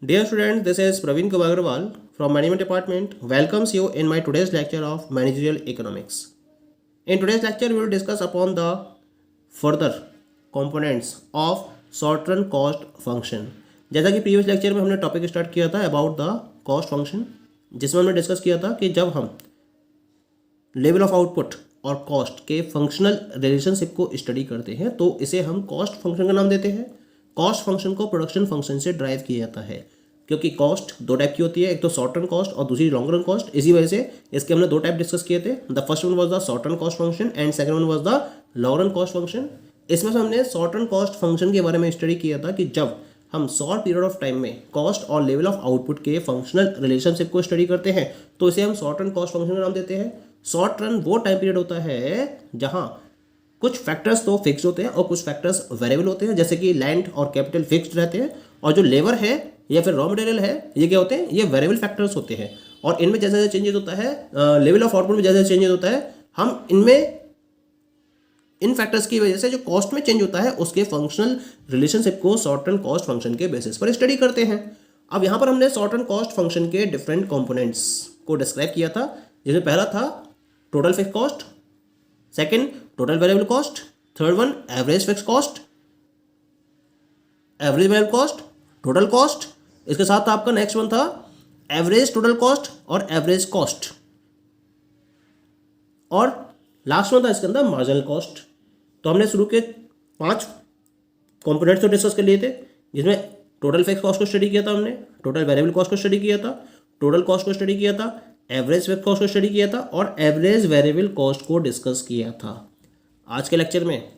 Dear students, this is Praveen Kumar Agarwal from Management Department. Welcomes you in my today's lecture of Managerial Economics. In today's lecture, we will discuss upon the further components of short run cost function. जैसा कि previous lecture में हमने topic start किया था about the cost function, जिसमें हमने discuss किया था कि जब हम लेवल ऑफ आउटपुट और कॉस्ट के फंक्शनल रिलेशनशिप को स्टडी करते हैं तो इसे हम कॉस्ट फंक्शन का नाम देते हैं। कॉस्ट फंक्शन को प्रोडक्शन फंक्शन से ड्राइव किया जाता है क्योंकि कॉस्ट दो टाइप की होती है, एक तो शॉर्ट रन कॉस्ट और दूसरी लॉन्ग रन कॉस्ट। इसी वजह से इसके हमने दो टाइप डिस्कस किए थे। The first one was the short run cost function and second one was the long run cost function. इसमें से हमने शॉर्ट रन कॉस्ट फंक्शन के बारे में स्टडी किया था कि जब हम शॉर्ट पीरियड ऑफ टाइम में कॉस्ट और लेवल ऑफ आउटपुट के फंक्शनल रिलेशनशिप को स्टडी करते हैं तो इसे हम शॉर्ट रन कॉस्ट फंक्शन का नाम देते हैं। शॉर्ट रन वो टाइम पीरियड होता है जहां कुछ फैक्टर्स तो फिक्स होते हैं और कुछ फैक्टर्स वेरिएबल होते हैं, जैसे कि लैंड और कैपिटल फिक्स्ड रहते हैं और जो लेबर है या फिर रॉ मटेरियल है ये क्या होते हैं, ये वेरिएबल फैक्टर्स होते हैं। और इनमें जैसे जैसे चेंजेस होता है लेवल ऑफ आउटपुट में जैसे जैसे चेंजेस होता है हम इनमें इन फैक्टर्स की वजह से जो कॉस्ट में चेंज होता है उसके फंक्शनल रिलेशनशिप को शॉर्ट रन कॉस्ट फंक्शन के बेसिस पर स्टडी करते हैं। अब यहाँ पर हमने शॉर्ट रन कॉस्ट फंक्शन के डिफरेंट कंपोनेंट्स को डिस्क्राइब किया था, जिसमें पहला था total fix cost, second total variable cost, third one average fix cost, average variable cost, total cost. इसके साथ आपका नेक्स्ट वन था एवरेज टोटल कॉस्ट और एवरेज कॉस्ट, और लास्ट वन था इसके अंदर मार्जिनल कॉस्ट। तो हमने शुरू के 5 कंपोनेंट्स तो डिस्कस कर लिए थे, जिसमें टोटल फिक्स कॉस्ट को स्टडी किया था हमने, टोटल वेरिएबल कॉस्ट को स्टडी किया था, टोटल कॉस्ट को स्टडी किया था, एवरेज फिक्स कॉस्ट को स्टडी किया था और एवरेज वेरिएबल कॉस्ट को डिस्कस किया था। आज के लेक्चर में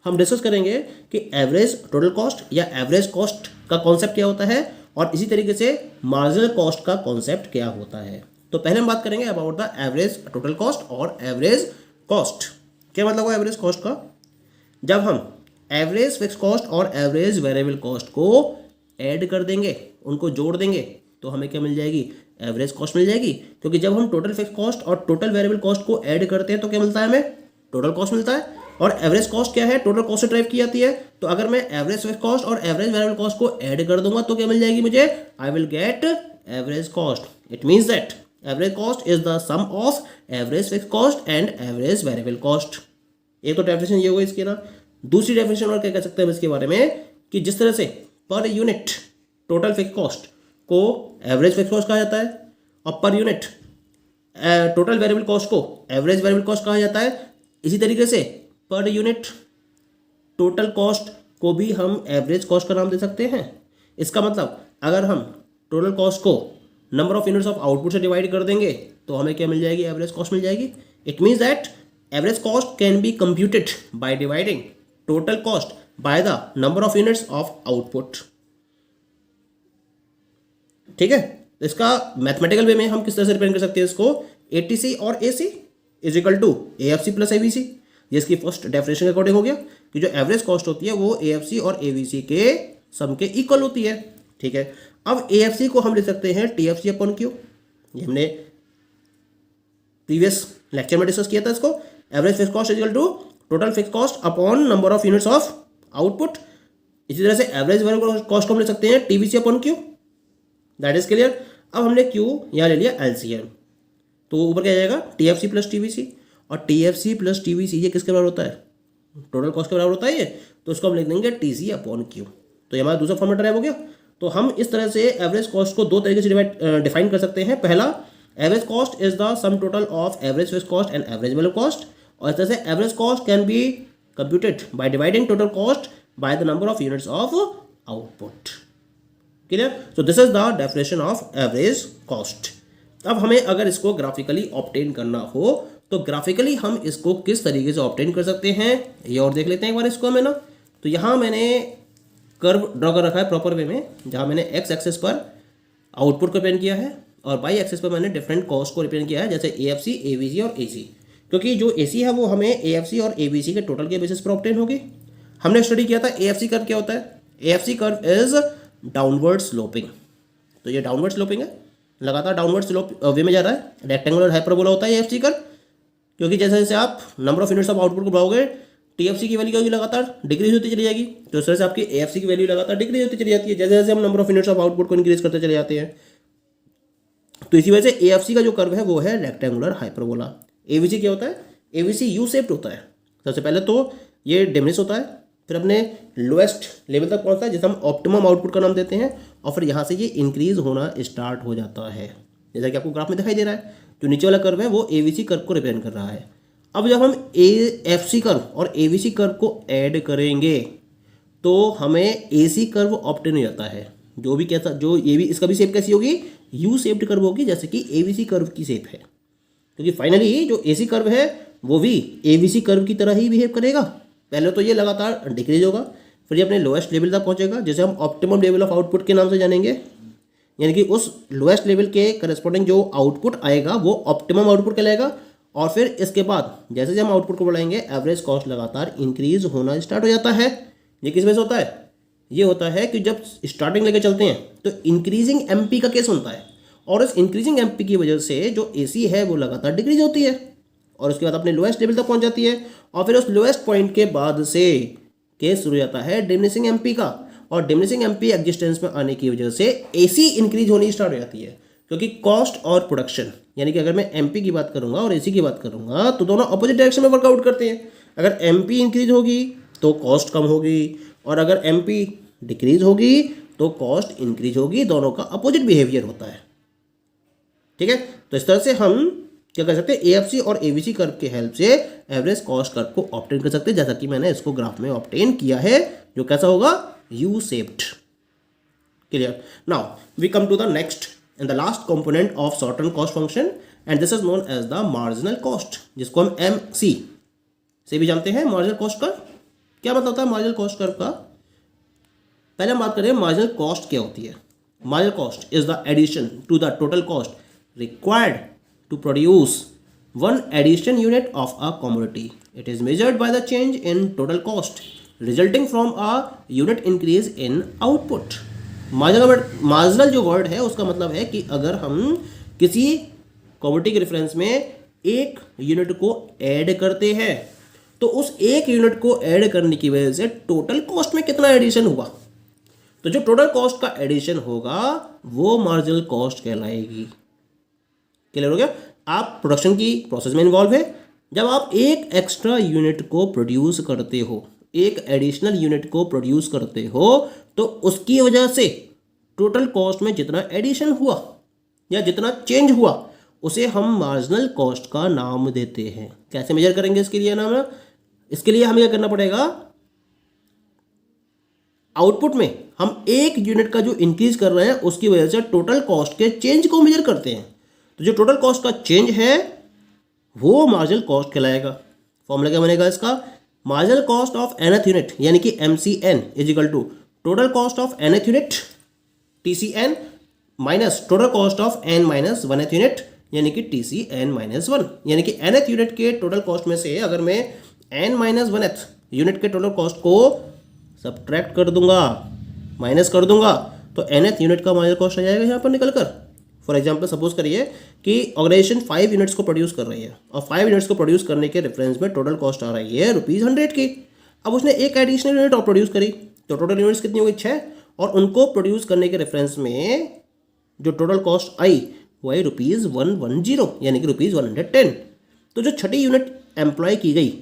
हम डिस्कस करेंगे कि एवरेज टोटल कॉस्ट या एवरेज कॉस्ट का कॉन्सेप्ट क्या होता है और इसी तरीके से मार्जिनल कॉस्ट का कॉन्सेप्ट क्या होता है। तो पहले हम बात करेंगे about the average total cost और एवरेज कॉस्ट। क्या मतलब है एवरेज कॉस्ट का? जब हम एवरेज फिक्स कॉस्ट और एवरेज वेरिएबल कॉस्ट को ऐड कर देंगे, उनको जोड़ देंगे, तो हमें क्या मिल जाएगी? एवरेज कॉस्ट मिल जाएगी। क्योंकि जब हम टोटल फिक्स कॉस्ट और टोटल वेरिएबल कॉस्ट को ऐड करते हैं तो क्या मिलता है? हमें टोटल कॉस्ट मिलता है। और एवरेज कॉस्ट क्या है? टोटल कॉस्ट से ड्राइव की जाती है। तो अगर मैं एवरेज फिक्स कॉस्ट और एवरेज वेरिएबल कॉस्ट को ऐड कर दूंगा तो क्या मिल जाएगी मुझे? I will get average cost. It means that average cost is the sum of average fix cost and average variable cost. एक तो डेफिनेशन ये हुई इसकी ना। दूसरी डेफिनेशन और क्या कह सकते हैं इसके बारे में कि जिस तरह से per unit total fix cost को एवरेज फिक्स कॉस्ट कहा जाता है और per unit total variable cost को एवरेज वेरिएबल कॉस्ट कहा जाता है, इसी तरीके से पर यूनिट टोटल कॉस्ट को भी हम एवरेज कॉस्ट का नाम दे सकते हैं। इसका मतलब अगर हम टोटल कॉस्ट को number of units of output से डिवाइड कर देंगे तो हमें क्या मिल जाएगी? एवरेज कॉस्ट मिल जाएगी। It means that average cost can be computed by dividing total cost by the number of units of output. ठीक है, इसका मैथमेटिकल वे में हम किस तरह से रिप्रेजेंट कर सकते हैं इसको? एटीसी और AC is equal to AFC plus AVC. जिसकी फर्स्ट डेफिनेशन के अकॉर्डिंग हो गया कि जो एवरेज कॉस्ट होती है वो एएफसी और एबीसी के सम के इक्वल होती है। ठीक है, अब एएफसी को हम लिख सकते हैं टीएफसी अपॉन क्यू। ये हमने प्रीवियस लेक्चर में डिस्कस किया था इसको। Average fix cost is equal to total fix cost upon number of units of output. इसी तरह से एवरेज वेरिएबल कॉस्ट को हम लिख सकते हैं TVC upon Q. That is clear. अब हमने क्यू यहाँ ले लिया एलसीएम, तो ऊपर क्या जाएगा? TFC plus TVC. और टीएफसी प्लस टीवीसी ये किसके बराबर होता है? टोटल कॉस्ट के बराबर होता है ये। तो इसको हम लिख देंगे टीसी अपॉन क्यू। तो ये हमारा दूसरा फॉर्मेट ड्राइव हो गया। तो हम इस तरह से एवरेज कॉस्ट को दो तरीके से डिफाइन कर सकते हैं। पहला, average cost is the sum total of average fix cost and average variable cost. और इस तरह से average cost can be computed by dividing total cost by the number of units of output. Clear? So this is the definition of average cost. अब हमें अगर इसको graphically obtain करना हो तो ग्राफिकली हम इसको किस तरीके से ऑब्टेन कर सकते हैं ये और देख लेते हैं एक बार इसको हमें ना। तो यहाँ मैंने कर्व ड्रॉ कर रखा है प्रॉपर वे में, जहाँ मैंने एक्स एक्सिस पर आउटपुट को रिप्रेजेंट किया है और वाई एक्सिस पर मैंने डिफरेंट कॉस्ट को रिप्रेजेंट किया है, जैसे एएफसी, एबीसी और एसी। क्योंकि जो एसी है वो हमें एएफसी और एबीसी के टोटल के बेसिस पर ऑब्टेन होगी। हमने स्टडी किया था एएफसी कर्व क्या होता है। AFC curve is downward sloping. तो ये डाउनवर्ड स्लोपिंग है, लगातार डाउनवर्ड स्लोप वे में जा रहा है। रेक्टेंगुलर हाइपरबोला होता है एएफसी कर्व, क्योंकि जैसे जैसे आप number of units of output को बढ़ाओगे टीएफसी की वैल्यू क्या होगी, लगातार डिक्रीज होती चली जाएगी। तो इस तरह से आपकी एएफसी की वैल्यू लगातार डिक्रीज होती चली जाती है जैसे जैसे हम number of units of output को इंक्रीज करते चले जाते हैं। तो इसी वजह से एएफसी का जो कर्व है वो है रेक्टेंगुलर हाइपरबोला। एवीसी क्या होता है, एवीसी यू शेप्ड होता है। सबसे पहले तो ये डिमिनिश होता है, फिर अपने लोएस्ट लेवल तक पहुंचता है जिसे हम ऑप्टिमम आउटपुट का नाम देते हैं, और फिर यहाँ से ये इंक्रीज होना स्टार्ट हो जाता है जैसा कि आपको ग्राफ में दिखाई दे रहा है। जो नीचे वाला कर्व है वो एवीसी कर्व को रिप्रेजेंट कर रहा है। अब जब हम एएफसी कर्व और एवीसी कर्व को ऐड करेंगे तो हमें एसी कर्व ऑब्टेन हो जाता है। जो भी कैसा, जो ये भी, इसका भी शेप कैसी होगी, यू शेप्ड कर्व होगी जैसे कि एवीसी कर्व की शेप है। क्योंकि फाइनली जो एसी कर्व है वो भी एवीसी कर्व की तरह ही बिहेव करेगा। पहले तो ये लगातार डिक्रीज होगा, फिर ये अपने लोएस्ट लेवल तक पहुंचेगा जिसे हम ऑप्टिमम लेवल ऑफ आउटपुट के नाम से जानेंगे। यानी कि उस लोएस्ट लेवल के करस्पॉन्डिंग जो आउटपुट आएगा वो ऑप्टिमम आउटपुट कहलाएगा। और फिर इसके बाद जैसे जैसे हम आउटपुट को बढ़ाएंगे एवरेज कॉस्ट लगातार इंक्रीज होना स्टार्ट हो जाता है। ये किस वजह से होता है, ये होता है कि जब स्टार्टिंग लेके चलते हैं तो इंक्रीजिंग एमपी का केस होता है, और इस इंक्रीजिंग एमपी की वजह से जो एसी है वो लगातार डिक्रीज होती है और उसके बाद अपने लोएस्ट लेवल तक पहुंच जाती है। और फिर उस लोएस्ट पॉइंट के बाद से केस शुरू हो जाता है डिमिनिशिंग एमपी का, और डिमिनिशिंग एमपी एग्जिस्टेंस में आने की वजह से एसी इंक्रीज होनी स्टार्ट हो जाती है। क्योंकि कॉस्ट और प्रोडक्शन, यानी कि अगर मैं एमपी की बात करूंगा और एसी की बात करूंगा तो दोनों अपोजिट डायरेक्शन में वर्कआउट करते हैं। अगर एमपी इंक्रीज होगी तो कॉस्ट कम होगी, और अगर एमपी डिक्रीज होगी तो कॉस्ट इंक्रीज होगी। दोनों का अपोजिट बिहेवियर होता है। ठीक है, तो इस तरह से हम क्या कर सकते हैं, एएफसी और एवीसी कर्व के हेल्प से एवरेज कॉस्ट कर्व को ऑब्टेन कर सकते हैं, जैसा कि मैंने इसको ग्राफ में ऑब्टेन किया है, जो कैसा होगा, U shaped. Clear. Now we come to the next and the last component of short term cost function, and this is known as the marginal cost, जिसको हम एमसी से भी जानते हैं। मार्जिनल कॉस्ट कर्व क्या मतलब होता है, मार्जिनल कॉस्ट कर्व का पहले हम बात करें मार्जिनल कॉस्ट क्या होती है। Marginal cost is the addition to the total cost required to produce one addition unit of a commodity. It is measured by the change in total cost resulting from a unit increase in output. Marginal जो word है उसका मतलब है कि अगर हम किसी commodity के रेफरेंस में एक यूनिट को ऐड करते हैं तो उस एक यूनिट को ऐड करने की वजह से टोटल कॉस्ट में कितना एडिशन हुआ, तो जो टोटल कॉस्ट का एडिशन होगा वो मार्जिनल कॉस्ट कहलाएगी। क्लियर हो गया। आप प्रोडक्शन की प्रोसेस में इन्वॉल्व है, जब आप एक एक्स्ट्रा यूनिट को प्रोड्यूस करते हो, एक एडिशनल यूनिट को प्रोड्यूस करते हो, तो उसकी वजह से टोटल कॉस्ट में जितना एडिशन हुआ या जितना चेंज हुआ उसे हम मार्जिनल कॉस्ट का नाम देते हैं। कैसे मेजर करेंगे इसके लिए नाम, इसके लिए हमें क्या करना पड़ेगा, आउटपुट में हम एक यूनिट का जो इंक्रीज कर रहे हैं उसकी वजह से टोटल कॉस्ट के चेंज को मेजर करते हैं। तो जो टोटल कॉस्ट का चेंज है वो मार्जिनल कॉस्ट कहलाएगा। फॉर्मूला क्या बनेगा इसका, marginal cost of nth unit यानी कि MCN is equal to total cost of nth unit TCN minus total cost of n minus 1th unit यानी कि TCN माइनस 1। यानी कि nth यूनिट के टोटल कॉस्ट में से अगर मैं n माइनस 1th यूनिट के टोटल कॉस्ट को सब्ट्रैक्ट कर दूंगा, माइनस कर दूंगा, तो nth यूनिट का मार्जिनल कॉस्ट आ जाएगा यहाँ पर निकल कर। फॉर एग्जाम्पल सपोज करिए कि ऑर्गेनाइजेशन 5 यूनिट्स को प्रोड्यूस कर रही है और 5 यूनिट्स को प्रोड्यूस करने के रेफरेंस में टोटल कॉस्ट आ रही है ₹100 की। अब उसने एक एडिशनल यूनिट और प्रोड्यूस करी तो टोटल यूनिट्स कितनी होगी, 6, और उनको प्रोड्यूस करने के रेफरेंस में जो टोटल कॉस्ट आई वो आई ₹110 यानी कि ₹110। तो जो छठी यूनिट एम्प्लॉय की गई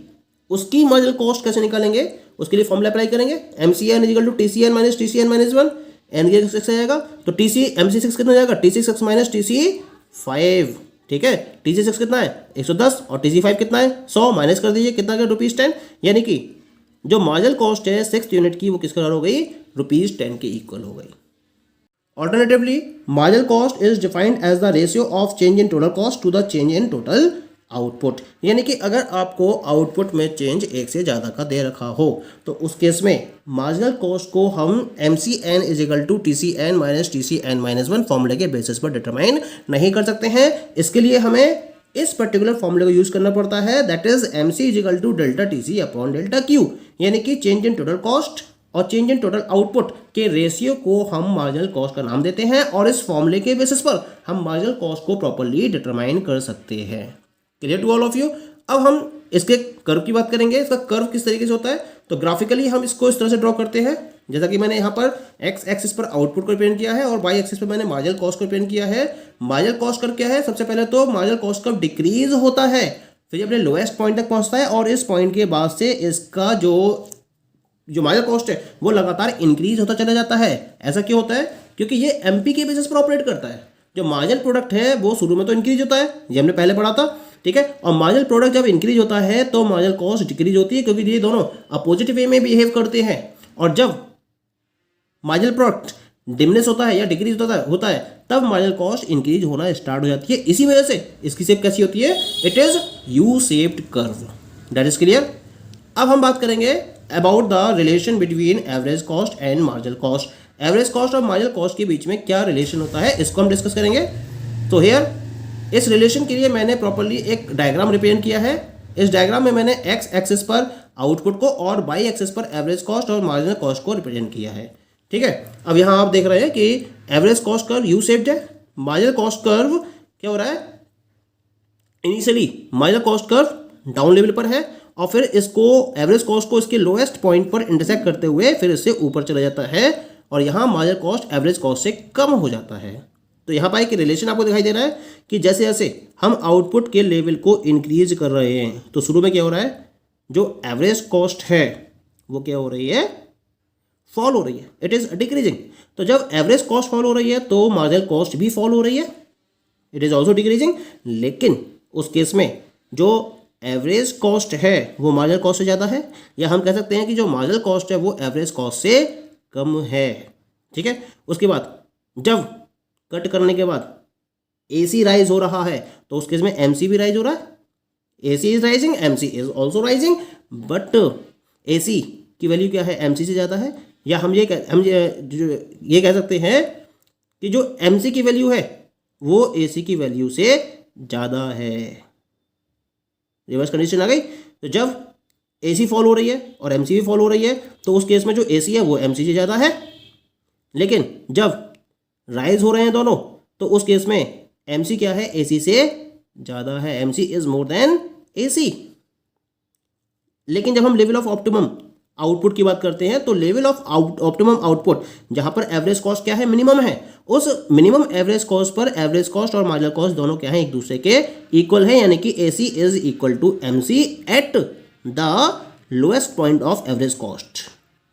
उसकी मार्जिनल कॉस्ट कैसे निकालेंगे, उसके लिए फॉर्मूला अप्लाई करेंगे, MCN is equal to TCN minus TCN minus 1, N के 6 आएगा तो MC6 कितना जाएगा, TC6 माइनस TC5। ठीक है, TC6 कितना है 110 और TC5 कितना है 100, माइनस कर दीजिए कितना गया ₹10। यानी कि जो मार्जिनल कॉस्ट है 6th यूनिट की वो किसके बराबर हो गई, ₹10 के इक्वल हो गई। Alternatively marginal cost is defined as the ratio of change in total cost to the change in total output. यानी कि अगर आपको आउटपुट में चेंज एक से ज़्यादा का दे रखा हो तो उस केस में मार्जिनल कॉस्ट को हम MCN is equal to TCN minus TCN minus 1 फॉर्मूले के बेसिस पर डिटरमाइन नहीं कर सकते हैं। इसके लिए हमें इस पर्टिकुलर फॉर्मूले को यूज़ करना पड़ता है, that is MC is equal to delta TC upon delta Q। यानी कि चेंज इन टोटल कॉस्ट और चेंज इन टोटल आउटपुट के रेशियो को हम मार्जिनल कॉस्ट का नाम देते हैं, और इस फॉर्मूले के बेसिस पर हम मार्जिनल कॉस्ट को प्रॉपर्ली डिटरमाइन कर सकते हैं। Clear to all of you. अब हम इसके कर्व की बात करेंगे। इसका कर्व किस तरीके से होता है, तो ग्राफिकली हम इसको इस तरह से ड्रॉ करते हैं, जैसा कि मैंने यहाँ पर एक्स एक्सिस पर आउटपुट को रिप्रेजेंट किया है और वाई एक्सिस पर मैंने मार्जिनल कॉस्ट को रिप्रेजेंट किया है। मार्जिनल कॉस्ट कर्व क्या है, सबसे पहले तो मार्जिनल कॉस्ट कर्व डिक्रीज होता है, फिर अपने लोएस्ट पॉइंट तक पहुंचता है और इस पॉइंट के बाद से इसका जो मार्जिनल कॉस्ट है वो लगातार इंक्रीज होता चला जाता है। ऐसा क्यों होता है, क्योंकि ये एमपी के बेसिस पर ऑपरेट करता है। जो मार्जिनल प्रोडक्ट है वो शुरू में तो इंक्रीज होता है, ये हमने पहले पढ़ा था, ठीक है। और मार्जिनल प्रोडक्ट जब इंक्रीज होता है तो मार्जिनल कॉस्ट डिक्रीज होती है, क्योंकि ये दोनों अपोजिट वे में बिहेव करते हैं। और जब मार्जिनल प्रोडक्ट डिमनेस होता है या डिक्रीज होता है तब मार्जिनल कॉस्ट इंक्रीज होना स्टार्ट हो जाती है। इसी वजह से इसकी शेप कैसी होती है, it is U shaped curve. That is clear. अब हम बात करेंगे about the relation between average cost and marginal cost. Average cost और मार्जिनल कॉस्ट के बीच में क्या रिलेशन होता है, इसको हम डिस्कस करेंगे। तो हियर इस रिलेशन के लिए मैंने प्रॉपर्ली एक डायग्राम रिप्रेजेंट किया है। इस डायग्राम में मैंने एक्स एक्सिस पर आउटपुट को और वाई एक्सिस पर एवरेज कॉस्ट और मार्जिनल कॉस्ट को रिप्रेजेंट किया है, ठीक है। अब यहाँ आप देख रहे हैं कि average cost curve U shaped है, मार्जिनल कॉस्ट कर्व क्या हो रहा है, initially marginal cost curve down level पर है और फिर इसको एवरेज कॉस्ट को इसके लोएस्ट पॉइंट पर इंटरसेक्ट करते हुए फिर इससे ऊपर चला जाता है और यहाँ मार्जिनल कॉस्ट एवरेज कॉस्ट से कम हो जाता है। तो यहाँ पर एक रिलेशन आपको दिखाई दे रहा है कि जैसे जैसे हम आउटपुट के लेवल को इंक्रीज कर रहे हैं तो शुरू में क्या हो रहा है, जो एवरेज कॉस्ट है वो क्या हो रही है, फॉल हो रही है, इट इज डिक्रीजिंग। तो जब एवरेज कॉस्ट फॉल हो रही है तो मार्जिनल कॉस्ट भी फॉल हो रही है, इट इज ऑल्सो डिक्रीजिंग। लेकिन उस केस में जो एवरेज कॉस्ट है वो मार्जिनल कॉस्ट से ज़्यादा है, या हम कह सकते हैं कि जो मार्जिनल कॉस्ट है वो एवरेज कॉस्ट से कम है, ठीक है। उसके बाद जब कट करने के बाद AC राइज हो रहा है तो उस केस में MC भी राइज हो रहा है। AC is rising, MC is also rising, but AC की वैल्यू क्या है, MC से ज़्यादा है। या हम ये कह सकते हैं कि जो MC की वैल्यू है वो AC की वैल्यू से ज़्यादा है। रिवर्स कंडीशन आ गई। तो जब AC फॉल हो रही है और MC भी फॉल हो रही है तो उस केस में जो AC है वो MC से ज़्यादा है। लेकिन जब राइज हो रहे हैं दोनों तो उस केस में MC क्या है, AC से ज़्यादा है, MC is more than AC। लेकिन जब हम लेवल ऑफ ऑप्टिमम आउटपुट की बात करते हैं तो लेवल ऑफ ऑप्टिमम आउटपुट जहां पर एवरेज कॉस्ट क्या है, मिनिमम है, उस minimum average cost per average cost और मार्जिनल कॉस्ट दोनों क्या है, एक दूसरे के इक्वल है, यानी कि AC is equal to MC at the lowest point of average cost,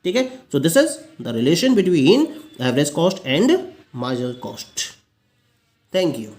ठीक है। So this is the relation between average cost and marginal cost. Thank you.